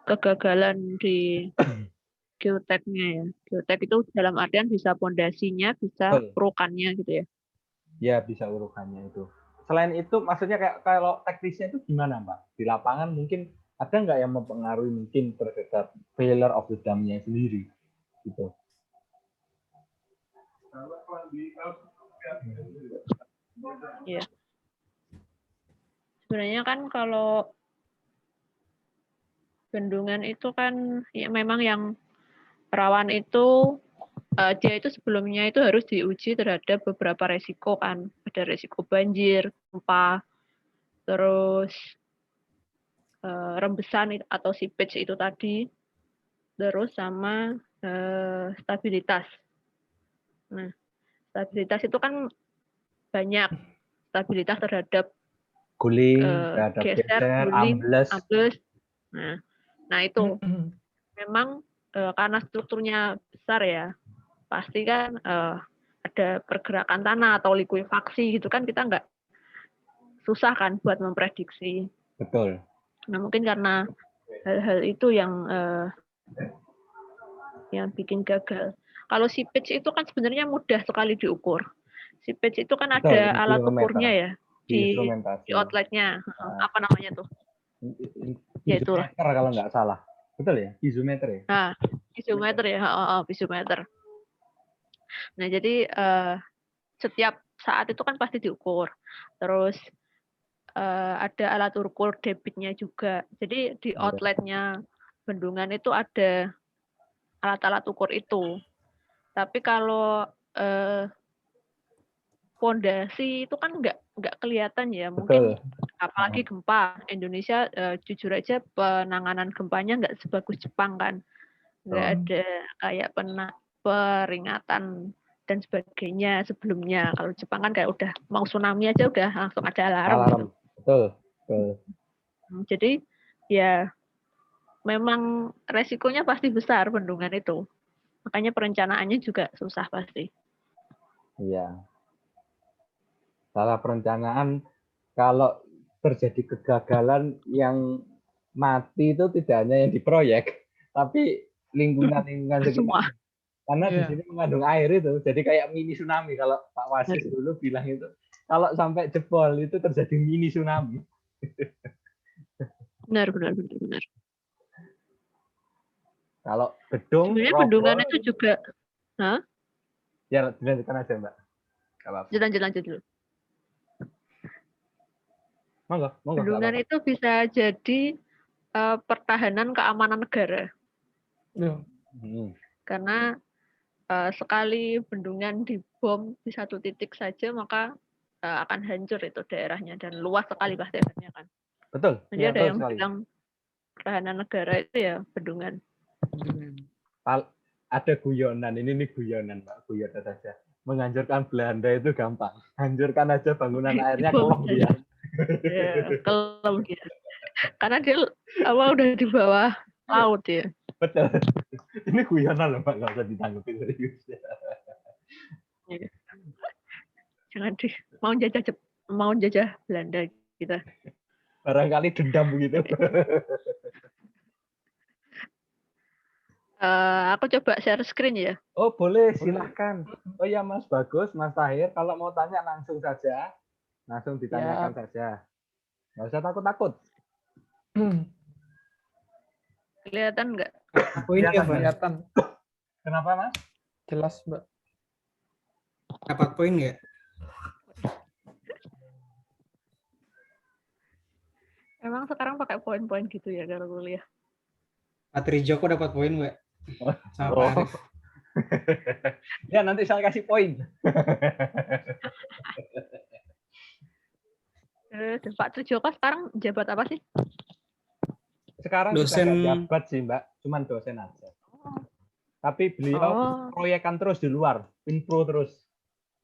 kegagalan di geoteknya ya. Geotek itu dalam artian bisa pondasinya, bisa Betul. urukannya gitu ya. Ya, bisa urukannya itu. Selain itu, maksudnya kayak kalau teknisnya itu gimana, Mbak? Di lapangan mungkin ada nggak yang mempengaruhi mungkin terhadap failure of the dam-nya sendiri? Gitu. Iya. Sebenarnya kan kalau bendungan itu kan ya memang yang rawan itu dia itu sebelumnya itu harus diuji terhadap beberapa resiko kan. Ada resiko banjir, gempa, terus rembesan atau seepage itu tadi, terus sama stabilitas. Nah, stabilitas itu kan banyak stabilitas terhadap Guling, terhadap geser, geser, guling, ambles. ambles. Nah itu memang karena strukturnya besar ya, pasti kan ada pergerakan tanah atau likuifaksi gitu kan kita nggak susah kan buat memprediksi. Betul. Nah mungkin karena hal-hal itu yang bikin gagal. Kalau seepage itu kan sebenarnya mudah sekali diukur. Seepage itu kan Betul, ada alat instrumeter. ukurnya ya di Instrumentasi. outletnya. Apa namanya tuh? Ya itulah. Isometer kalau nggak salah. Betul ya? Isometer ya? Nah, isometer ya, isometer. Nah, jadi setiap saat itu kan pasti diukur. Terus ada alat ukur debitnya juga. Jadi di Iya. outletnya bendungan itu ada alat-alat ukur itu. Tapi kalau pondasi itu kan nggak kelihatan ya. Mungkin Betul. apalagi gempa. Indonesia jujur aja penanganan gempanya nggak sebagus Jepang kan. Nggak ada kayak peringatan dan sebagainya sebelumnya. Kalau Jepang kan kayak udah mau tsunami aja udah langsung ada alarm gitu. Betul. Betul. Jadi ya memang resikonya pasti besar bendungan itu. Makanya perencanaannya juga susah pasti. Iya. Salah perencanaan, kalau terjadi kegagalan yang mati itu tidak hanya yang di proyek, tapi lingkungan-lingkungan sekitar. Semua. Karena di sini mengandung air itu, jadi kayak mini tsunami kalau Pak Wasis dulu bilang itu. Kalau sampai jebol itu terjadi mini tsunami. Benar. Kalau gedung Sebenarnya bendungan roboh, itu juga, ya dilanjutkan aja Mbak. lanjut dulu. Monggo, Bendungan itu bisa jadi pertahanan keamanan negara. Karena sekali bendungan dibom di satu titik saja, maka akan hancur itu daerahnya dan luas sekali pasti efeknya kan. Betul. Jadi ada yang bilang pertahanan negara itu ya bendungan. Ada guyonan, ini nih guyonan Mbak, guyonan saja. Menghancurkan Belanda itu gampang. Hancurkan aja bangunan airnya kelong dia. Ya, kelong dia. Karena dia udah di bawah laut ya. Betul. Ini guyonan loh Mbak, nggak usah ditanggapin serius. Jangan mau jajah Belanda kita. Barangkali dendam begitu. Aku coba share screen ya. Oh boleh, silahkan. Oh ya Mas Bagus, Mas Tahir, kalau mau tanya langsung saja. Langsung ditanyakan saja. Nggak usah takut-takut. Kelihatan nggak? Kelihatan. Kenapa Mas? Jelas Mbak. Dapat poin nggak? Emang sekarang pakai poin-poin gitu ya kalau kuliah? Patri Joko dapat poin nggak? Sama Pak Arif. Ya nanti saya kasih poin. Pak Trijoko sekarang jabat apa sih? Sekarang dosen sudah nggak jabat sih Mbak, cuman dosen aja. Tapi beliau proyekan terus di luar, info terus.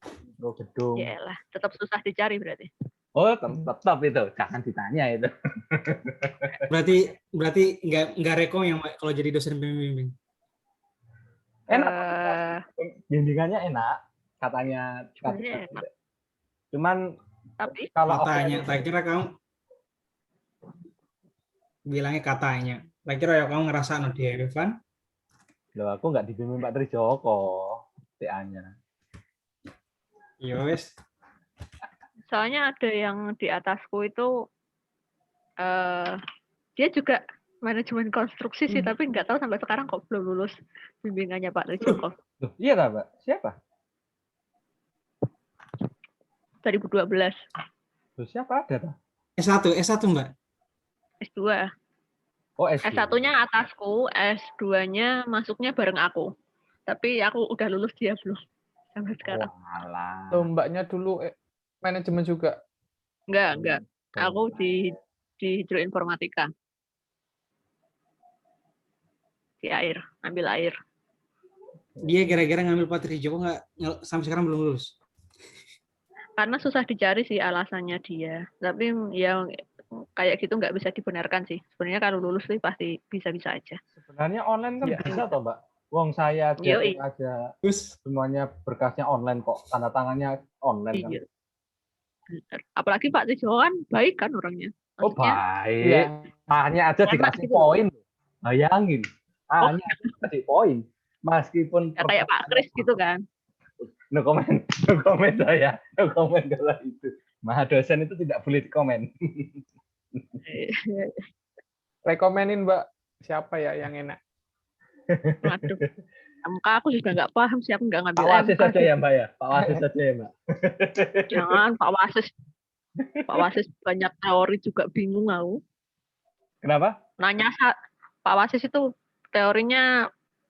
Info gedung. Yaelah, tetap susah dicari berarti. Oh tetap itu, jangan ditanya itu. Berarti nggak rekom yang kalau jadi dosen pembimbing. Enak, bimbingannya enak, katanya. Enak. Cuman tapi kalau katanya, saya kira kamu bilangnya katanya. Kira-kira ya kamu ngerasa no dia Evan? Loh, aku nggak dibimbing Pak Trijoko TA-nya. Iya wes. Soalnya ada yang di atasku itu dia juga manajemen konstruksi sih, tapi nggak tahu sampai sekarang kok belum lulus bimbingannya Pak Trijoko. Loh, iya lah, Mbak. Siapa? 2012 Loh, siapa ada tuh? S1 Mbak. S2. Oh, S2. S1-nya atasku, S2-nya masuknya bareng aku. Tapi aku udah lulus, dia belum sampai sekarang. Walah. Tuh, mbaknya dulu manajemen juga. Enggak. Aku di hidroinformatika. Di air, ambil air. Dia kira-kira ngambil Pak Trijoko nggak sampai sekarang belum lulus. Karena susah dicari sih alasannya dia. Tapi ya kayak gitu nggak bisa dibenarkan sih. Sebenarnya kalau lulus sih pasti bisa-bisa aja. Sebenarnya online kan Iya. bisa toh, Mbak? Wong saya aja, Yoi. Terus semuanya berkasnya online kok. Tanda tangannya online kan. Iya. Bener. Apalagi Pak Trijoko kan baik kan orangnya. Oh, Maksudnya, baik. Iya. Hanya aja enak dikasih gitu. poin. Bayangin. Hanya aja dikasih poin. Meskipun ya kayak Pak Kris gitu kan. no comment saya, no comment kalau itu. Maha dosen itu tidak boleh dikomen. Rekomenin Mbak, siapa ya yang enak? Waduh. MK aku juga nggak paham sih, aku nggak Pak ngambil Wasis MK saja sih. ya, Mbak ya. Pak Wasis saja ya, Mbak. Jangan Pak Wasis. Pak Wasis banyak teori juga bingung aku. Kenapa? Pak Wasis itu teorinya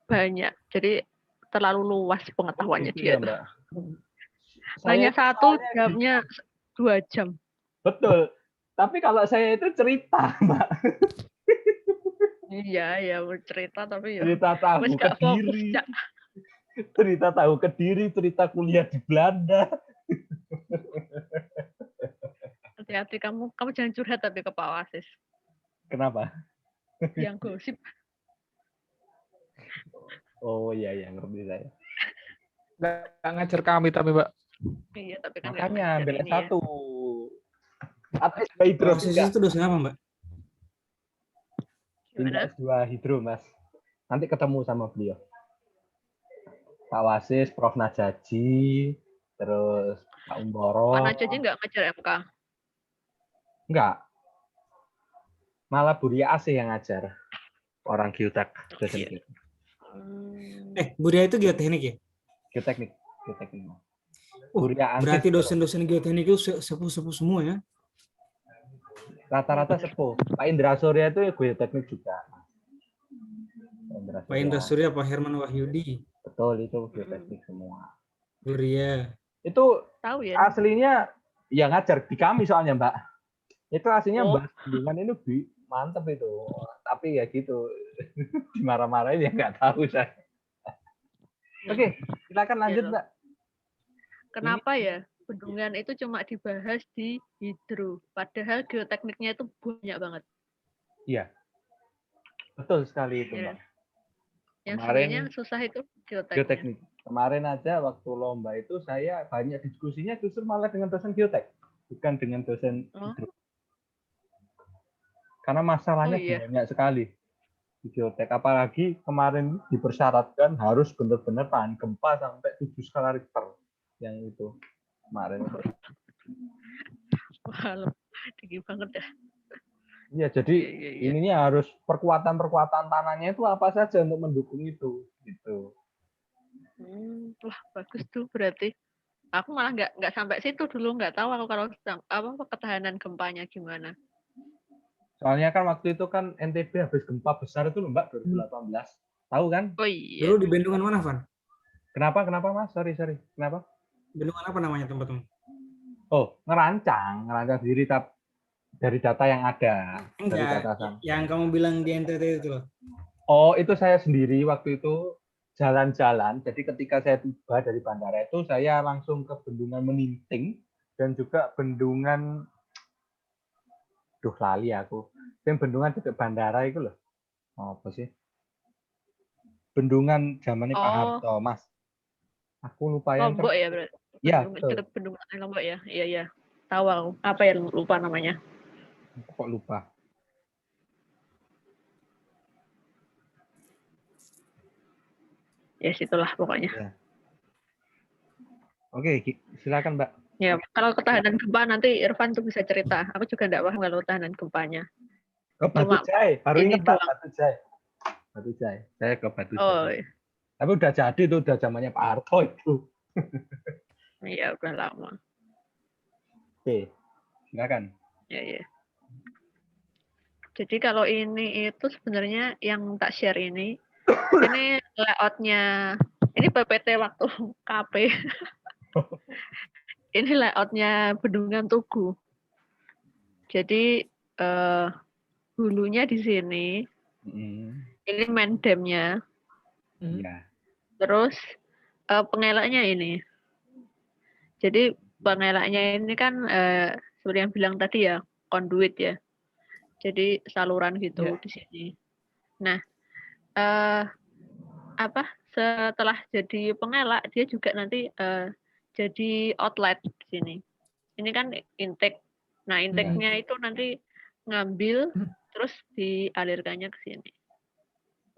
banyak, jadi terlalu luas pengetahuannya Gitu dia ya, tuh. Mbak. Nanya Saya satu, soalnya jawabnya 2 jam. betul. Tapi kalau saya itu cerita, Mbak. Iya, cerita tapi ya Cerita tahu wes gak fokus, Kediri. Cak. Cerita tahu Kediri, cerita kuliah di Belanda. Hati-hati kamu jangan curhat tapi ke Pak Wasis. Kenapa? Yang gosip. Oh iya, ngerti saya. Nggak ngajar kami tapi Mbak. Iya, tapi kan nggak Makanya ngajar ambil ini ya. S1. Atau S2 hidro proses juga. itu dosen apa Mbak? Gimana? S2 hidro, Mas. Nanti ketemu sama beliau. Pak Wasis, Prof Najaji, terus Pak Umboro. Pak Najaji nggak ngajar MK. Enggak. Malah Buria Asih yang ngajar. Orang geotek. Dosen Iya. geotek. Buria itu geoteknik ya? Geoteknik. Oh, Buria Asih. berarti dosen-dosen geoteknik itu sepuh-sepuh semua ya? Rata-rata sepuh. Pak Indra Surya itu geoteknik juga. Pak Indra Surya, Pak Herman Wahyudi. Betul, itu geoteknik semua. Buria. Itu Tahu ya? aslinya ya ngajar di kami soalnya, Mbak. Itu aslinya Oh. Mbak Bendungan itu mantep itu. Tapi ya gitu. Dimarah-marahin ya nggak tahu saya. Oke, silakan lanjut, Gitu. Mbak. Kenapa ya bendungan itu cuma dibahas di hidro, padahal geotekniknya itu banyak banget. Iya. Betul sekali itu, Iya. Mbak. Yang Kemarin sebenarnya susah itu geoteknik. Kemarin aja waktu lomba itu saya banyak diskusinya justru malah dengan dosen geotek, bukan dengan dosen hidro. Karena masalahnya banyak sekali di geotek. Apalagi kemarin dipersyaratkan harus benar-benar tahan gempa sampai 7 skala Richter. Yang itu kemarin. Wah, tinggi banget ya. Iya, jadi ininya harus perkuatan tanahnya itu apa saja untuk mendukung itu, gitu. Wah, bagus tuh berarti. Aku malah nggak sampai situ dulu, nggak tahu aku kalau ketahanan gempanya gimana. Soalnya kan waktu itu kan NTB habis gempa besar itu loh, Mbak, 2018. Tahu kan? Oh iya. Dulu di Bendungan mana, Van? Kenapa Mas? Sorry. Kenapa? Bendungan apa namanya tempat-tempat? Oh, ngerancang diri dari data yang ada. Dari Enggak, data yang kamu bilang di NTT itu loh. Oh, itu saya sendiri waktu itu jalan-jalan. Jadi ketika saya tiba dari bandara itu, saya langsung ke Bendungan Meninting dan juga Bendungan, lali aku. Yang bendungan dekat bandara itu loh. Oh, apa sih? Bendungan zamannya Pak Harto, Mas. Aku lupa yang Lombok ya berarti. Ya, dekat Bendungan Lombok ya. Iya. Tahu aku. Apa ya lupa namanya? Kok lupa? Ya situlah pokoknya. Ya. Oke, silakan Mbak. Ya, kalau ketahanan gempa nanti Irfan tuh bisa cerita. Aku juga enggak paham kalau ketahanan gempanya. Ke Batu Cuma Jai, baru ini ingat Mbak, doang. Batu Jai. Batu Jai. Saya ke Batu Jai. Oh, Tapi udah jadi tuh, udah zamannya Pak Harto itu. iya udah lama. Oke, silakan. Ya, ya. Jadi kalau ini itu sebenarnya yang tak share ini layoutnya, ini PPT waktu KP. Ini layoutnya Bendungan Tugu. Jadi hulunya di sini. Ini main dam-nya. Iya. Terus pengelaknya ini. Jadi pengelaknya ini kan seperti yang bilang tadi ya, conduit ya. Jadi saluran gitu di sini. Nah, setelah jadi pengelak dia juga nanti jadi outlet di sini. Ini kan intake. Nah, intake-nya itu nanti ngambil terus dialirkannya ke sini.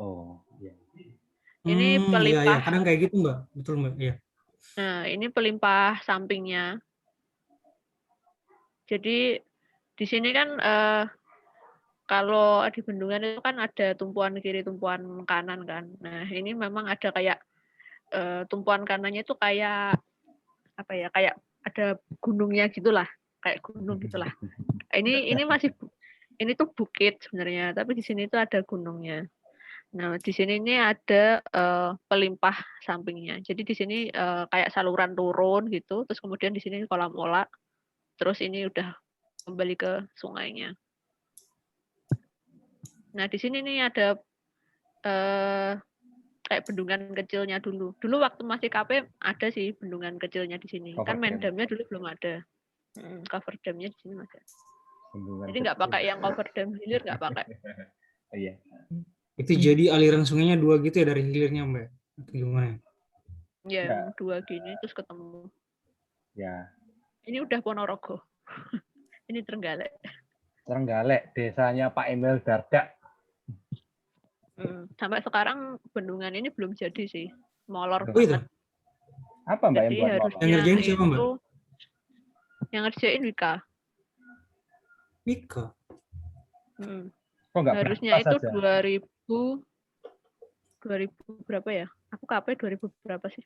Oh, iya. Ini Iya, pelimpah. kadang kayak gitu, Mbak. Betul, Mbak. Iya. Nah, ini pelimpah sampingnya. Jadi di sini kan kalau di bendungan itu kan ada tumpuan kiri, tumpuan kanan kan. Nah, ini memang ada kayak tumpuan kanannya itu kayak apa ya? Kayak ada gunungnya gitulah, kayak gunung gitulah. Ini tuh bukit sebenarnya, tapi di sini tuh ada gunungnya. Nah, di sini ini ada pelimpah sampingnya. Jadi di sini kayak saluran turun gitu, terus kemudian di sini kolam olah, terus ini udah kembali ke sungainya. Nah, di sini nih ada kayak bendungan kecilnya dulu. Dulu waktu masih KP ada sih bendungan kecilnya di sini. Cover kan main dam. damnya dulu belum ada. Cover damnya di sini ada. Bendungan Jadi nggak kecil. pakai yang cover dam hilir, nggak pakai. Iya. Itu jadi aliran sungainya dua gitu ya dari hilirnya, Mbak? Atau gimana? Ya, Ya. dua gini terus ketemu. Ya. Ini udah Ponorogo. Ini Trenggalek. Trenggalek, desanya Pak Emil Dardak. Sampai sekarang bendungan ini belum jadi sih. Molor Oh, itu? banget. Apa Mbak Jadi yang buat harusnya Yang ngerjain siapa, Mbak? itu yang ngerjain Wika. Mika. Kok nggak Harusnya berapa itu saja? 2000 berapa ya? Aku KP 2000 berapa sih?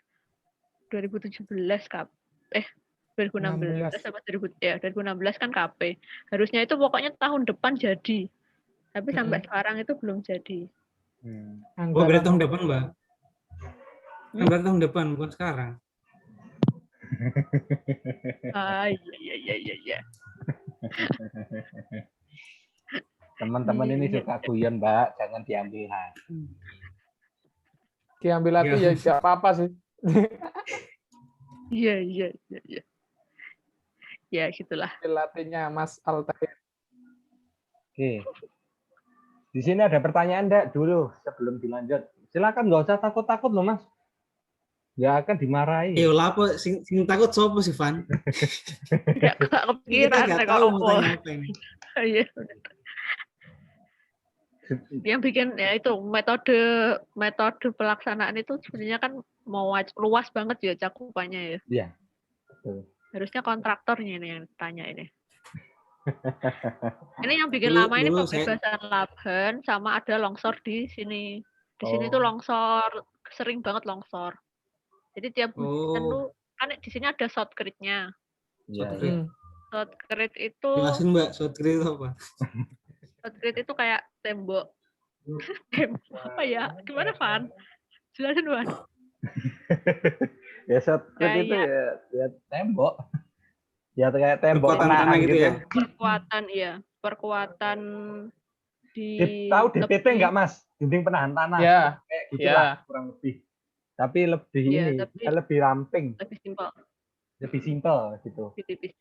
2017 KP. 2016 apa 2016 kan KP. Harusnya itu pokoknya tahun depan jadi. Tapi sampai sekarang itu belum jadi. Oh, berarti tahun depan, Mbak. Kan berarti tahun depan, bukan sekarang. Iya. Teman-teman ini suka guyon, Mbak. Jangan diambil hati. Diambil hati ya nggak apa-apa sih. Iya. Ya, gitulah. Latihnya Mas Altair. Oke. Di sini ada pertanyaan enggak dulu sebelum dilanjut. Silakan, nggak usah takut-takut loh, Mas. Nggak akan dimarahi. Yo, lapo sing takut sopo sih, Van? Nggak kepikiran Kita nggak kok tahu mau apa. tanya apa ini. Iya. Yang bikin ya itu metode pelaksanaan itu sebenarnya kan mau luas banget ya cakupannya ya. Iya. Betul. Harusnya kontraktornya ini yang tanya ini. Ini yang bikin Dulu- lama ini dulu pembebasan lahan sama ada longsor di sini. Di sini tuh longsor, sering banget longsor. Jadi tiap hujan tuh kan di sini ada shotcrete-nya. Iya. Shotcrete itu Jelasin, Mbak, shotcrete itu apa? shotcrete itu kayak tembok. Apa ya? Gimana, Van? Jelasin, Van. Ya shotcrete itu ya tembok. Ya kayak tembok Kekuatan tanah gitu ya. Perkuatan di Tahu DPT enggak, Mas? Dinding penahan tanah. Ya. Kayak gitulah kurang lebih. Tapi lebih lebih ramping, lebih simpel. lebih simpel gitu. Lebih tipis.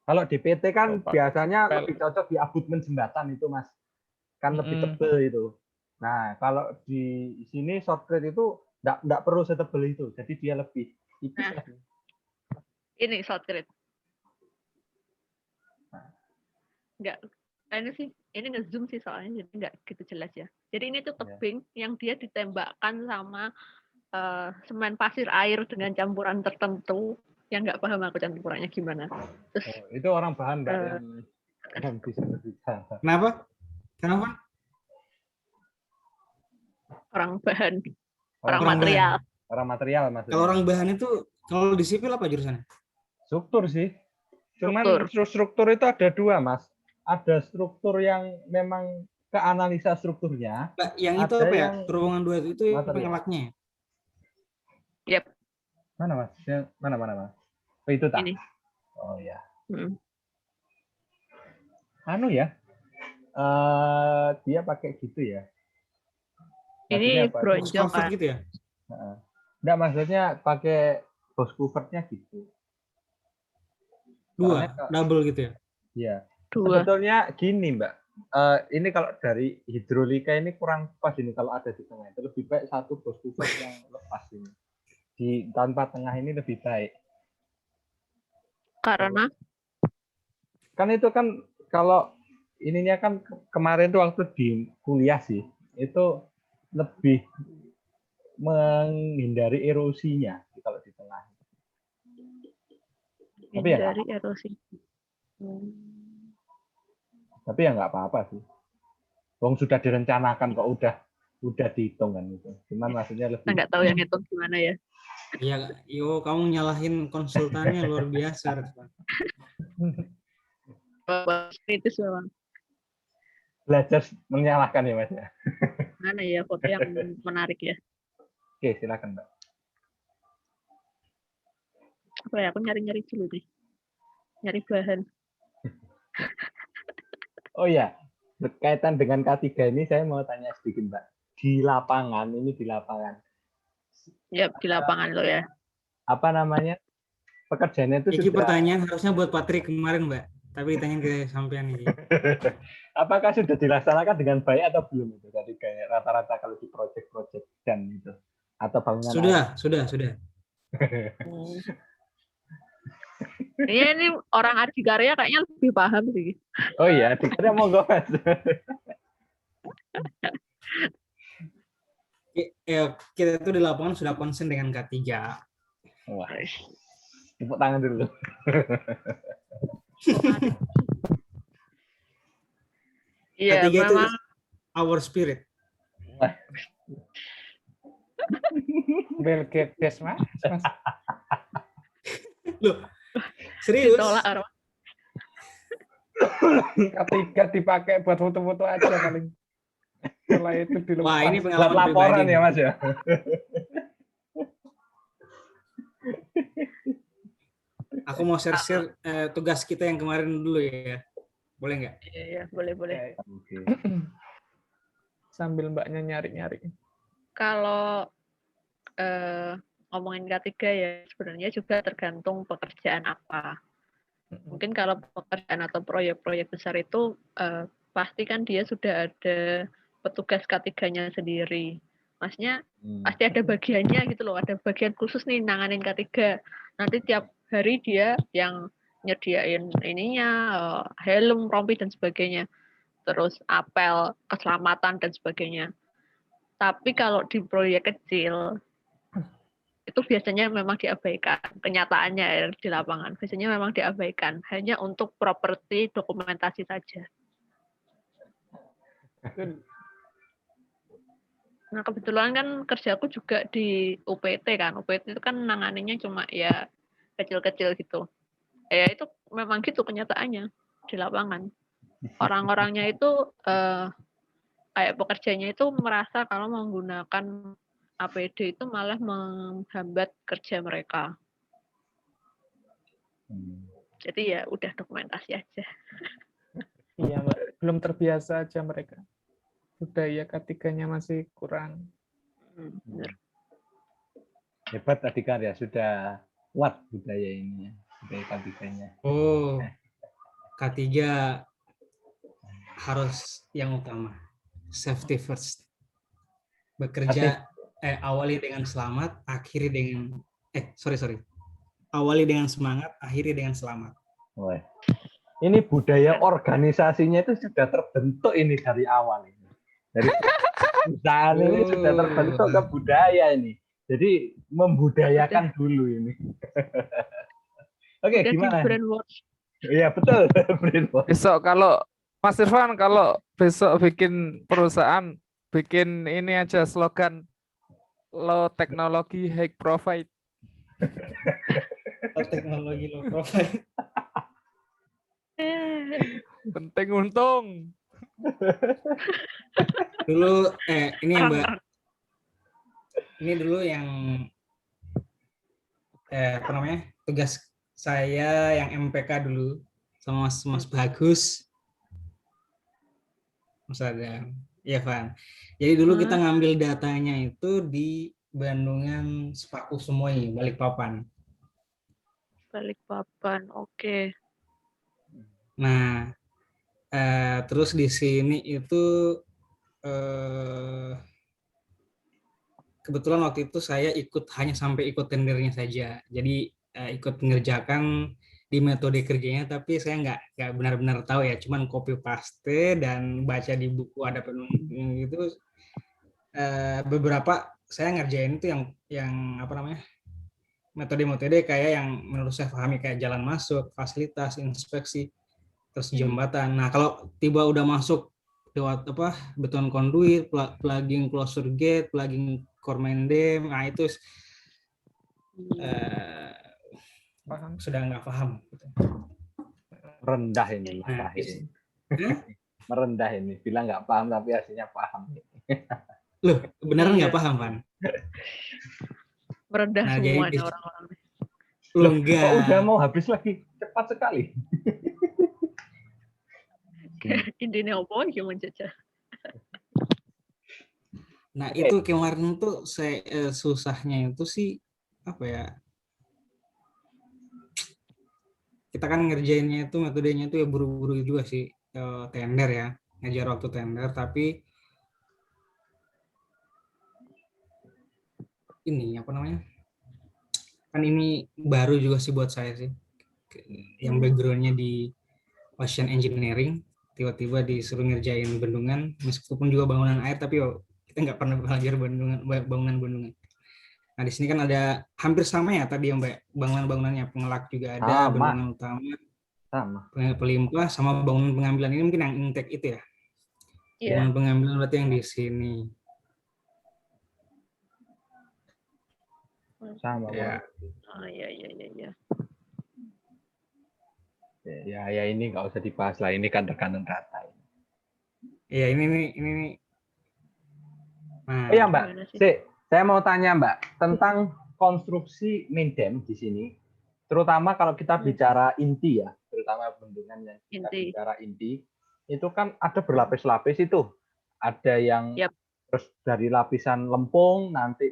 Kalau DPT kan biasanya lebih cocok di abutmen jembatan itu, Mas. Kan lebih tebel itu. Nah, kalau di sini shotcrete itu enggak perlu setebel itu. Jadi dia lebih tipis lagi. Ini shotcrete. Enggak. ini sih, ini nge-zoom sih soalnya jadi nggak gitu jelas ya. Jadi ini tuh tebing yang dia ditembakkan sama semen pasir air dengan campuran tertentu yang nggak paham aku campurannya gimana. Terus itu orang bahan Mbak yang bisa berbicara. Kenapa? orang bahan, Orang material. Orang material maksudnya. Kalau orang bahan itu kalau di sipil apa jurusannya? Struktur sih. Cuman struktur itu ada dua, Mas. Ada struktur yang memang ke analisa strukturnya. Mbak, yang itu ada apa ya? yang Terowongan 2 itu pengelaknya. Yap. Mana, Mas? Mana, Mas? Oh, itu tak? Ini. Oh, ya. Hmm. Ya. Dia pakai gitu ya. Ini bronjong kan? Gitu ya? Enggak, maksudnya pakai box cover-nya gitu. 2, double gitu ya? Iya. 2. Sebetulnya gini, Mbak. Ini kalau dari hidrolika ini kurang pas ini kalau ada di tengah. Itu lebih baik satu box cover yang lepas ini. Tanpa tengah ini lebih baik. Karena? Kan itu kan kalau ininya kan kemarin tuh waktu di kuliah sih, itu lebih menghindari erosinya kalau di tengah. Tapi ya erosi. Tapi ya nggak apa-apa sih. Wong sudah direncanakan kok udah dihitung kan itu. Cuman maksudnya lebih. Nggak tahu yang itu gimana ya. Iya, kamu nyalahin konsultannya luar biasa. Itu memang. Belajar menyalahkan ya Mas ya. Mana ya foto yang menarik ya? Oke, silakan Mbak. Apa ya? Aku nyari-nyari dulu deh. Nyari bahan. Oh ya, berkaitan dengan K3 ini saya mau tanya sedikit Mbak. Di lapangan. Ya, di lapangan lo ya. Apa namanya? Pekerjaannya itu Ini pertanyaan harusnya buat Patrik kemarin, Mbak. Tapi ditanyain ke sampean ini. Apakah sudah dilaksanakan dengan baik atau belum itu? Tadi kayak rata-rata kalau di proyek-proyek dan itu atau bangunan Sudah. Ini orang Adikarya kayaknya lebih paham sih. Oh iya, Adikarya monggo Mas. Kita tuh di lapangan sudah konsen dengan K3. Wah, tepuk tangan dulu. Iya, K3 itu memang our spirit. Bill Gates, Mas. Loh, serius? K3 dipakai buat foto-foto aja paling. Setelah itu dilepas. Wah, ini pengalaman laporan pribadi ya Mas ya. Aku mau share tugas kita yang kemarin dulu ya. Boleh nggak? Iya, boleh. Okay. Sambil Mbaknya nyari-nyari. Kalau ngomongin K3 ya, sebenarnya juga tergantung pekerjaan apa. Mungkin kalau pekerjaan atau proyek-proyek besar itu pasti kan dia sudah ada petugas K3-nya sendiri. Maksudnya pasti ada bagiannya gitu loh, ada bagian khusus nih nanganin K3. Nanti tiap hari dia yang nyediain ininya, helm, rompi dan sebagainya. Terus apel, keselamatan dan sebagainya. Tapi kalau di proyek kecil itu biasanya memang diabaikan. Kenyataannya di lapangan biasanya memang diabaikan hanya untuk properti dokumentasi saja. Nah, kebetulan kan kerjaku juga di UPT kan. UPT itu kan nanganinya cuma ya kecil-kecil gitu. Ya itu memang gitu kenyataannya di lapangan. Orang-orangnya itu kayak pekerjanya itu merasa kalau menggunakan APD itu malah menghambat kerja mereka. Jadi ya udah dokumentasi aja. Iya, Mbak. Belum terbiasa aja mereka. Budaya K3-nya masih kurang. Benar. Hebat tadi kan ya, sudah kuat budaya ini, budaya K3-nya. Oh, K3 harus yang utama, safety first. Bekerja awali dengan selamat, akhiri dengan awali dengan semangat, akhiri dengan selamat. Wah. ini budaya organisasinya itu sudah terbentuk ini dari awal ini. Dari perusahaan ini sudah terbentuk ke budaya ini. Jadi membudayakan dulu ini. Oke, gimana? Iya betul, brainwash. Besok kalau Mas Irfan, kalau besok bikin perusahaan, bikin ini aja slogan low teknologi high profit. Teknologi low profile. Penting untung. Dulu ini ya Mbak. Ini dulu yang apa namanya? Tugas saya yang MPK dulu sama Mas Bagus. Mas Adam. Iya, Van. Jadi dulu kita ngambil datanya itu di Bandungan Sepaku Semoy, Balikpapan. Balikpapan, oke. Nah, terus di sini itu kebetulan waktu itu saya hanya sampai ikut tendernya saja. Jadi ikut mengerjakan di metode kerjanya, tapi saya nggak benar-benar tahu ya, cuman copy paste dan baca di buku ada penunjang gitu. Beberapa saya ngerjain itu yang apa namanya, metode-metode kayak yang menurut saya pahami kayak jalan masuk, fasilitas, inspeksi, terus jembatan. Nah kalau tiba udah masuk lewat apa beton conduit, plugging closure gate, plugging core main dam, nah itu sudah nggak paham. Merendah ini, merendah ini. Bilang nggak paham tapi aslinya paham. Loh, beneran nggak paham, Pan? Merendah semua nih orang-orang. Loh, enggak. Kok udah mau habis lagi? Cepat sekali. Intinya apa yang menjajah? Nah, itu kemarin tuh saya susahnya itu sih apa ya? Kita kan ngerjainnya itu metodenya itu ya buru-buru juga sih, tender ya, ngejar waktu tender, tapi ini apa namanya? Kan ini baru juga sih buat saya sih. Yang background-nya di ocean engineering, tiba-tiba disuruh ngerjain bendungan, meskipun juga bangunan air, tapi kita nggak pernah belajar bangunan bendungan. Nah di sini kan ada hampir sama ya tadi yang bangunan-bangunannya, pengelak juga ada, bendungan utama, pelimpah, sama bangunan pengambilan ini mungkin yang intake itu ya. Bangunan pengambilan berarti yang di sini. Sama ya. Oh iya. Ya ini nggak usah dibahas lah, ini kan tekanan data. Iya ini. Nah, oh ya Mbak, saya mau tanya Mbak tentang konstruksi main dam di sini, terutama kalau kita bicara inti ya, terutama bendungan yang kita bicara inti, itu kan ada berlapis-lapis itu, ada yang terus dari lapisan lempung nanti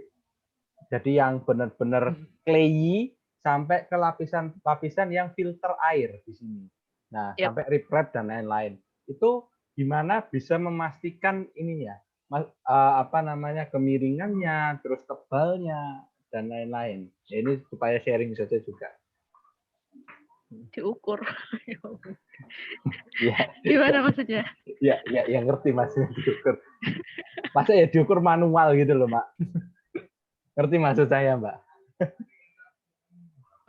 jadi yang benar-benar clayy sampai ke lapisan yang filter air di sini. Nah, sampai riprap dan lain-lain. Itu gimana bisa memastikan ininya, apa namanya, kemiringannya, terus tebalnya dan lain-lain. Ya, ini supaya sharing saja juga. Diukur. Ya. Gimana maksudnya? Ya ngerti Mas, diukur. Masa ya diukur manual gitu loh, Mbak. Ngerti maksud saya, Mbak?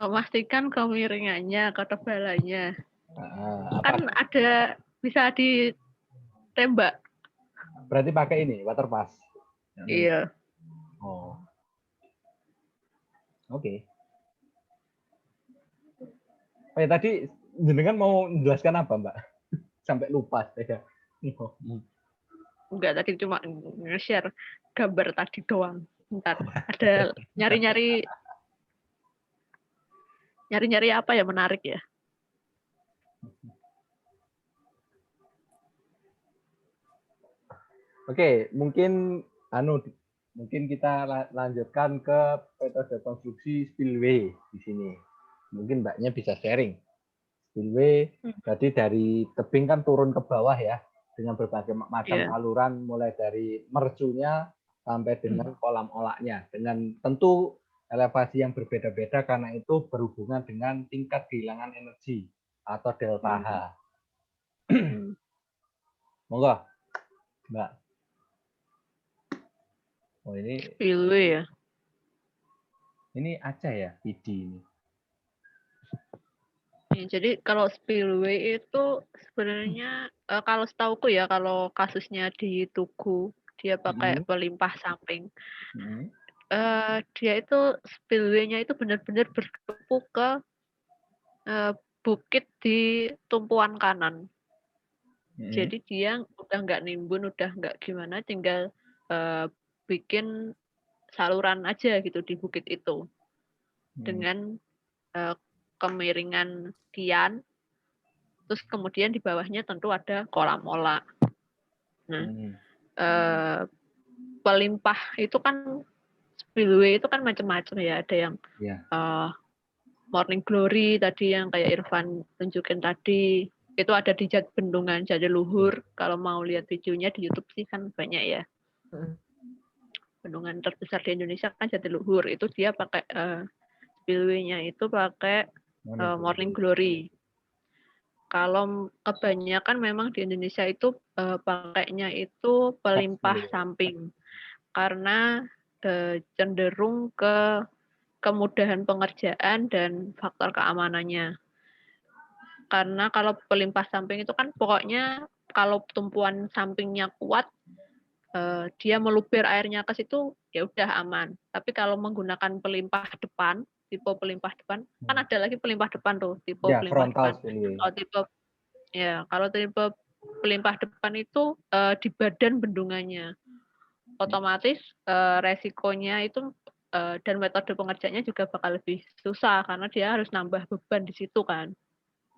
Memastikan kemiringannya, ketebalannya. Kan ada bisa ditembak. Berarti pakai ini, water pass. Iya. Oh. Oke. Oh ya, tadi jenengan mau menjelaskan apa, Mbak? Sampai lupa saya. Enggak, tadi cuma nge-share gambar tadi doang. Bentar, ada nyari-nyari apa ya menarik ya? Oke, mungkin kita lanjutkan ke metode konstruksi spillway di sini. Mungkin Mbaknya bisa sharing. Spillway jadi dari tebing kan turun ke bawah ya, dengan berbagai macam saluran, mulai dari mercunya sampai dengan kolam olaknya, dengan tentu elevasi yang berbeda-beda karena itu berhubungan dengan tingkat kehilangan energi atau delta H. Hmm. Monggo, Mbak. Oh Spillway ya. ini Aceh ya, PD ini. Ya, jadi kalau spillway itu sebenarnya kalau setauku ya, kalau kasusnya di Tugu dia pakai pelimpah samping. Dia itu spillway-nya itu benar-benar bertumpu ke bukit di tumpuan kanan. Jadi dia udah nggak nimbun, udah nggak gimana, tinggal bikin saluran aja gitu di bukit itu dengan kemiringan kian. Terus kemudian di bawahnya tentu ada kolam olah. Nah, pelimpah itu kan spillway itu kan macam-macam ya. Ada yang Morning Glory tadi yang kayak Irfan tunjukin tadi. Itu ada di Bendungan Jatiluhur. Kalau mau lihat videonya di YouTube sih kan banyak ya. Bendungan terbesar di Indonesia kan Jatiluhur. Itu dia pakai spillway-nya itu pakai Morning Glory. Kalau kebanyakan memang di Indonesia itu pakainya itu pelimpah samping karena cenderung ke kemudahan pengerjaan dan faktor keamanannya. Karena kalau pelimpah samping itu kan pokoknya kalau tumpuan sampingnya kuat, dia meluber airnya ke situ ya udah aman. Tapi kalau menggunakan pelimpah depan, tipe pelimpah depan, kan ada lagi pelimpah depan tuh, tipe pelimpah depan. Kalau tipe pelimpah depan itu di badan bendungannya, otomatis resikonya itu dan metode pengerjaannya juga bakal lebih susah karena dia harus nambah beban di situ kan.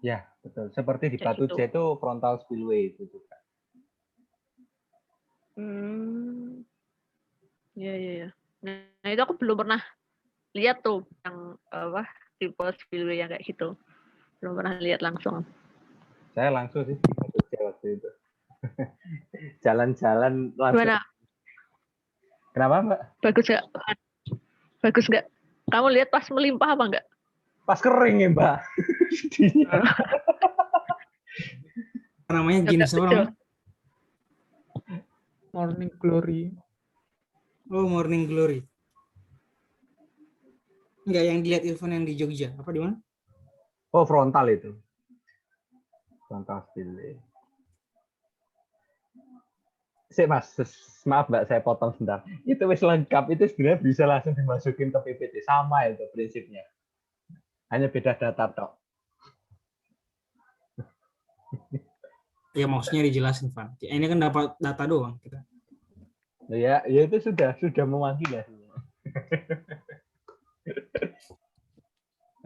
Ya betul. Seperti di Batu J itu frontal spillway itu juga. Ya. Nah itu aku belum pernah lihat tuh yang tipe spillway yang kayak gitu. Belum pernah lihat langsung. Saya langsung sih di Batu J waktu itu. Jalan-jalan langsung. Gimana? Kenapa, Mbak? Bagus nggak? Kamu lihat pas melimpah apa nggak? Pas kering ya, Mbak. Namanya jenis apa? Morning Glory. Oh, Morning Glory. Enggak, yang dilihat Irfan yang di Jogja. Apa di mana? Oh, frontal itu. Frontal spillway. Mas, maaf Mbak, saya potong sebentar. Itu wis lengkap, itu sebenarnya bisa langsung dimasukin ke PPT. Sama itu prinsipnya. Hanya beda data tok. Ya maksudnya dijelasin, Van. Ini kan dapat data doang kita. Ya itu sudah mewakili.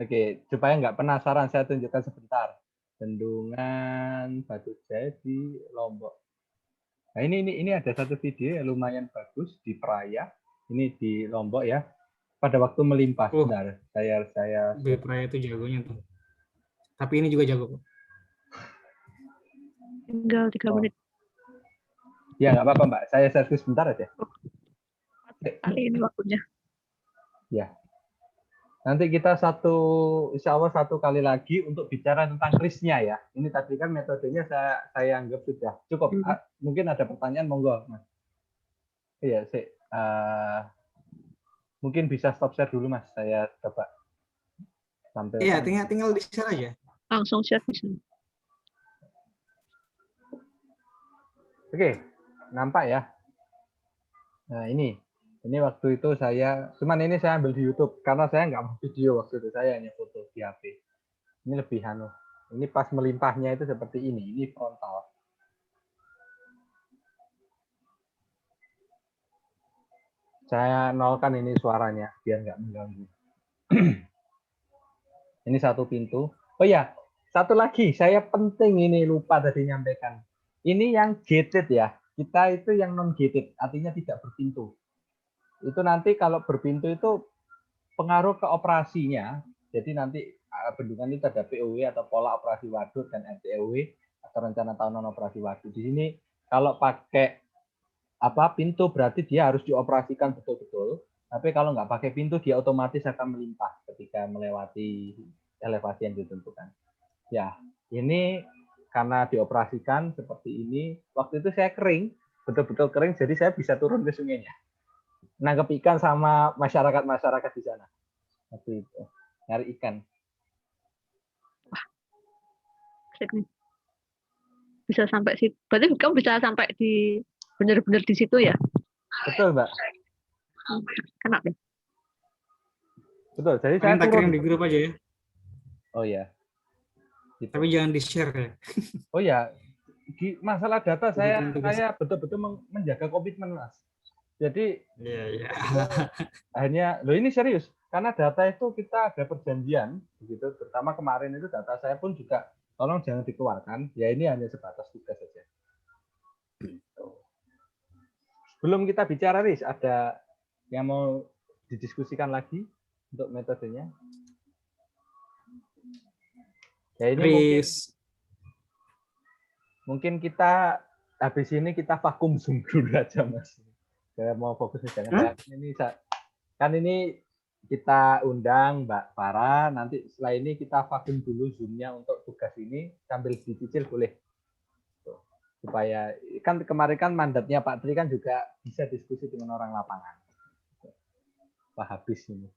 Oke, supaya nggak penasaran, saya tunjukkan sebentar. Bendungan Batu Jaya di Lombok. Nah ini ada satu video yang lumayan bagus di Praia. Ini di Lombok ya. Pada waktu melimpah. Benar. Saya Praia itu jagonya tuh. Tapi ini juga jago. Tinggal 3 menit. Ya nggak apa-apa Mbak. Saya servis sebentar aja. Kali ini waktunya. Ya. Nanti kita insya Allah satu kali lagi untuk bicara tentang krisnya ya. Ini tadi kan metodenya saya anggap sudah cukup. Mungkin ada pertanyaan, monggo Mas. Iya, mungkin bisa stop share dulu Mas. Saya coba sampai. Iya, tinggal di share aja. Langsung share di sini. Oke, nampak ya. Nah ini waktu itu cuman ini saya ambil di YouTube karena saya nggak mau video waktu itu, saya hanya foto di HP. Ini lebih ini pas melimpahnya itu seperti ini frontal. Saya nolkan ini suaranya biar nggak mengganggu. Ini satu pintu. Oh ya, satu lagi saya penting ini lupa tadi nyampaikan. Ini yang gated ya. Kita itu yang non gated, artinya tidak berpintu. Itu nanti kalau berpintu itu pengaruh ke operasinya. Jadi nanti bendungan itu ada POW atau pola operasi waduk dan RTOW atau rencana tahunan operasi waduk. Di sini kalau pakai pintu berarti dia harus dioperasikan betul-betul. Tapi kalau nggak pakai pintu dia otomatis akan melimpah ketika melewati elevasi yang ditentukan. Ya, ini karena dioperasikan seperti ini, waktu itu saya kering, betul-betul kering, jadi saya bisa turun ke sungainya. Nangkep ikan sama masyarakat-masyarakat di sana. Waktu itu, nyari ikan. Asik nih. Bisa sampai situ. Berarti kamu bisa sampai di benar-benar di situ ya? Betul, Mbak. Kenapa? Betul, jadi saya Paling tak turun. kirim di grup aja ya. Oh ya. Gitu. Tapi jangan di-share ya. Oh ya, masalah data Kebutuhan tugas. saya betul-betul menjaga komitmen, Mas. Jadi Iya, iya. hanya, loh ini serius, karena data itu kita ada perjanjian, begitu. Terutama kemarin itu data saya pun juga, tolong jangan dikeluarkan. Ya ini hanya sebatas tugas saja. Belum kita bicara, Riz, ada yang mau didiskusikan lagi untuk metodenya? Ya ini mungkin kita habis ini kita vakum Zoom dulu aja, Mas. Saya mau fokus jangan ini kan ini kita undang Mbak Farah, nanti setelah ini kita vakum dulu Zoom-nya untuk tugas ini sambil dicicil boleh. Supaya kan kemarin kan mandatnya Pak Tri kan juga bisa diskusi dengan orang lapangan. Wah, habis ini.